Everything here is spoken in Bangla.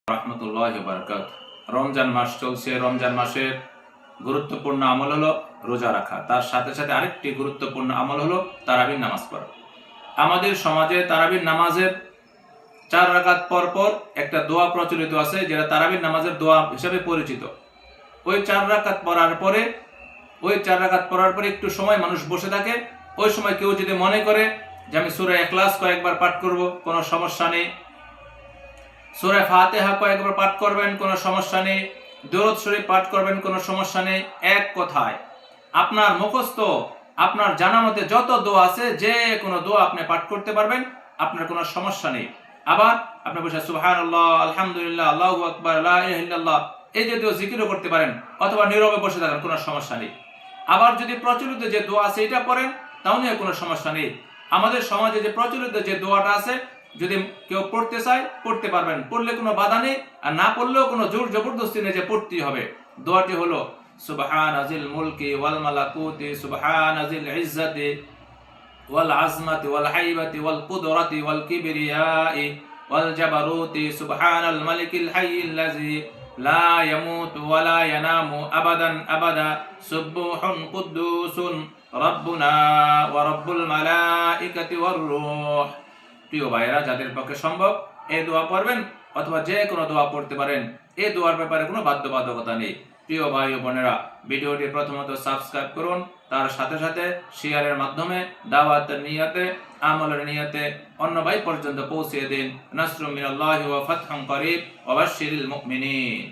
রাহমাতুল্লাহি ওয়া বারাকাতুহু। রমজান মাস চলছে। রমজান মাসের গুরুত্বপূর্ণ আমল হলো রোজা রাখা। তার সাথে সাথে আরেকটি গুরুত্বপূর্ণ আমল হলো তারাবির নামাজ পড়া। আমাদের সমাজে তারাবির নামাজের 4 রাকাত পর পর একটা দোয়া প্রচলিত আছে, যেটা তারাবির নামাজের দোয়া হিসেবে পরিচিত। ওই 4 রাকাত পড়ার পরে একটু সময় মানুষ বসে থাকে। ওই সময় কেউ যদি মনে করে যে আমি সূরা ইখলাস কয়েকবার পাঠ করব, কোনো সমস্যা নেই। সূরা ফাতিহা কয়েকবার পাঠ করবেন, কোনো সমস্যা নেই। দরুদ শরীফ পাঠ করবেন, কোনো সমস্যা নেই। এক কথায় আপনার মুখস্থ, আপনার জানা মতে যত দোয়া আছে, যে কোনো দোয়া আপনি পাঠ করতে পারবেন, আপনার কোনো সমস্যা নেই। আবার আপনি বসে সুবহানাল্লাহ, আলহামদুলিল্লাহ, আল্লাহু আকবার, লা ইলাহা ইল্লাল্লাহ এই জাতীয় জিকিরও করতে পারেন, অথবা নীরবে বসে থাকেন, কোনো সমস্যা নেই। আবার যদি প্রচলিত যে দোয়া আছে এটা পড়েন, তাও নিয়ে কোনো সমস্যা নেই। আমাদের সমাজে যে প্রচলিত যে দোয়াটা আছে, যদি কেউ পড়তে চায় পড়তে পারবেন, পড়লে কোনো বাধা নেই। আর না পড়লেও কোনো জোর জবরদস্তি নেই যে পড়তেই হবে। দোয়াটি হলো সুবহানাজিল মুলকি ওয়াল মালাকুতি সুবহানাজিল ইজ্জাতি ওয়াল আজমাতি ওয়াল হাইবাতি ওয়াল কুদরাতি ওয়াল কিবরিয়াই ওয়াল জাবারুতি সুবহানাল মালিকিল হাইয়িল্লাযী লা ইয়ামুতু ওয়া লা ইয়ানামু আবাদান আবাদা সুবহুন কুদ্দুসুন রাব্বুনা ওয়া রাব্বুল মালাইকাতি ওয়ার রূহ। প্রিয় ভাইয়েরা, যাদের পক্ষে সম্ভব এই দোয়া পড়বেন, অথবা যে কোনো দোয়া পড়তে পারেন। এই দোয়ার ব্যাপারে কোনো বাধ্যবাধকতা নেই। প্রিয় ভাই ও বোনেরা, ভিডিওটি প্রথমত সাবস্ক্রাইব করুন, তার সাথে সাথে শেয়ারের মাধ্যমে দাওয়াতের নিয়তে, আমলের নিয়তে অন্য ভাই পর্যন্ত পৌঁছে দিন। নাসরুম মিনাল্লাহি ওয়া ফাতহুন করিব ওয়া বাশশিরিল মুমিনিন।